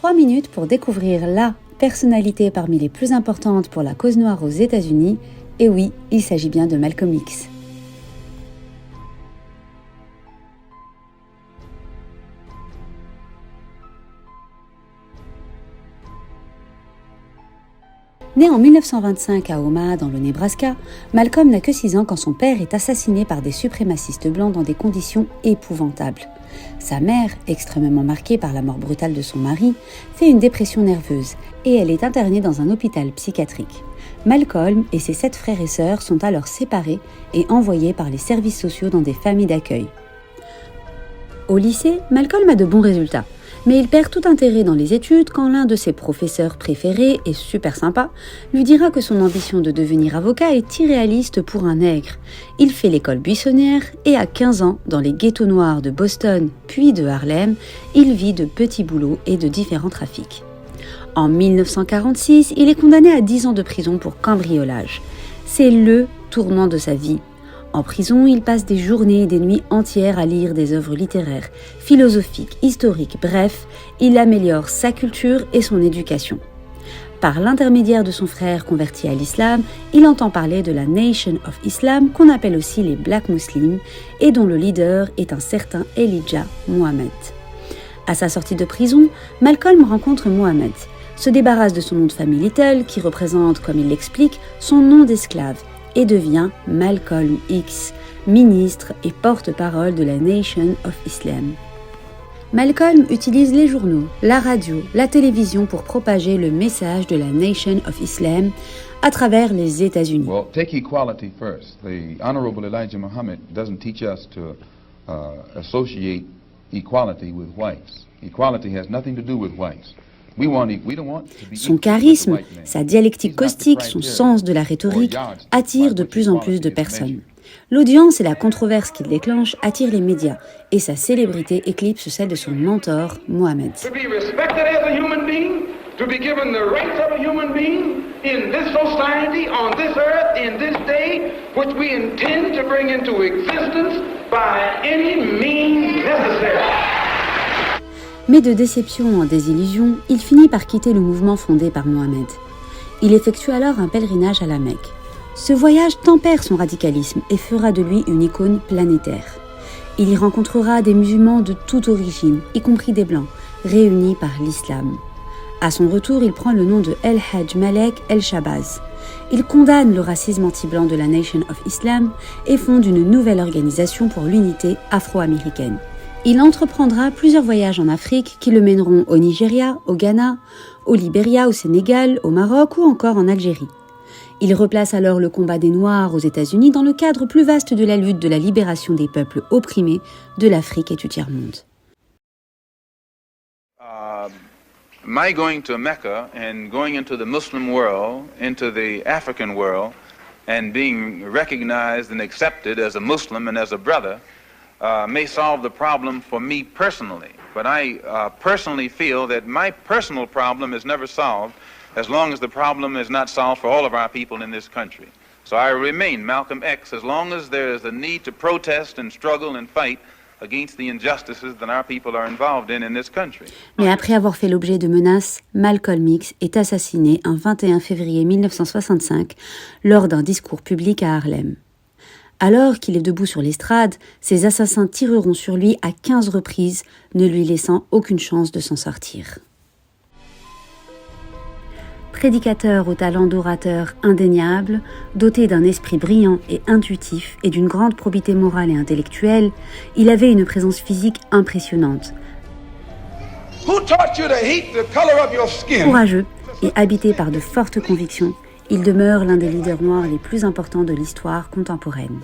3 minutes pour découvrir la personnalité parmi les plus importantes pour la cause noire aux États-Unis. Et oui, il s'agit bien de Malcolm X. Né en 1925 à Omaha, dans le Nebraska, Malcolm n'a que 6 ans quand son père est assassiné par des suprémacistes blancs dans des conditions épouvantables. Sa mère, extrêmement marquée par la mort brutale de son mari, fait une dépression nerveuse et elle est internée dans un hôpital psychiatrique. Malcolm et ses 7 frères et sœurs sont alors séparés et envoyés par les services sociaux dans des familles d'accueil. Au lycée, Malcolm a de bons résultats. Mais il perd tout intérêt dans les études quand l'un de ses professeurs préférés et super sympa lui dira que son ambition de devenir avocat est irréaliste pour un nègre. Il fait l'école buissonnière et à 15 ans, dans les ghettos noirs de Boston puis de Harlem, il vit de petits boulots et de différents trafics. En 1946, il est condamné à 10 ans de prison pour cambriolage. C'est le tournant de sa vie. En prison, il passe des journées et des nuits entières à lire des œuvres littéraires, philosophiques, historiques, bref, il améliore sa culture et son éducation. Par l'intermédiaire de son frère converti à l'islam, il entend parler de la Nation of Islam, qu'on appelle aussi les Black Muslims, et dont le leader est un certain Elijah Muhammad. À sa sortie de prison, Malcolm rencontre Muhammad, se débarrasse de son nom de famille Little, qui représente, comme il l'explique, son nom d'esclave, et devient Malcolm X, ministre et porte-parole de la Nation of Islam. Malcolm utilise les journaux, la radio, la télévision pour propager le message de la Nation of Islam à travers les États-Unis. Well, take equality first. The Honorable Elijah Muhammad doesn't teach us to associate equality with whites. Equality has nothing to do with whites. Son charisme, sa dialectique caustique, son sens de la rhétorique attirent de plus en plus de personnes. L'audience et la controverse qu'il déclenche attirent les médias et sa célébrité éclipse celle de son mentor, Muhammad. Mais de déception en désillusion, il finit par quitter le mouvement fondé par Mohammed. Il effectue alors un pèlerinage à la Mecque. Ce voyage tempère son radicalisme et fera de lui une icône planétaire. Il y rencontrera des musulmans de toute origine, y compris des blancs, réunis par l'islam. À son retour, il prend le nom de El-Hajj Malek El-Shabazz. Il condamne le racisme anti-blanc de la Nation of Islam et fonde une nouvelle organisation pour l'unité afro-américaine. Il entreprendra plusieurs voyages en Afrique qui le mèneront au Nigeria, au Ghana, au Libéria, au Sénégal, au Maroc ou encore en Algérie. Il replace alors le combat des Noirs aux États-Unis dans le cadre plus vaste de la lutte de la libération des peuples opprimés de l'Afrique et du tiers-monde. My going to Mecca and going into the Muslim world, into the African world, and being recognized and accepted as a Muslim and as a brother may solve the problem for me personally, but I personally feel that my personal problem is never solved as long as the problem is not solved for all of our people in this country. So I remain Malcolm X as long as there is a need to protest and struggle and fight against the injustices that our people are involved in this country. Mais après avoir fait l'objet de menaces, Malcolm X est assassiné un 21 février 1965 lors d'un discours public à Harlem. Alors qu'il est debout sur l'estrade, ses assassins tireront sur lui à 15 reprises, ne lui laissant aucune chance de s'en sortir. Prédicateur au talent d'orateur indéniable, doté d'un esprit brillant et intuitif et d'une grande probité morale et intellectuelle, il avait une présence physique impressionnante. Courageux et habité par de fortes convictions, il demeure l'un des leaders noirs les plus importants de l'histoire contemporaine.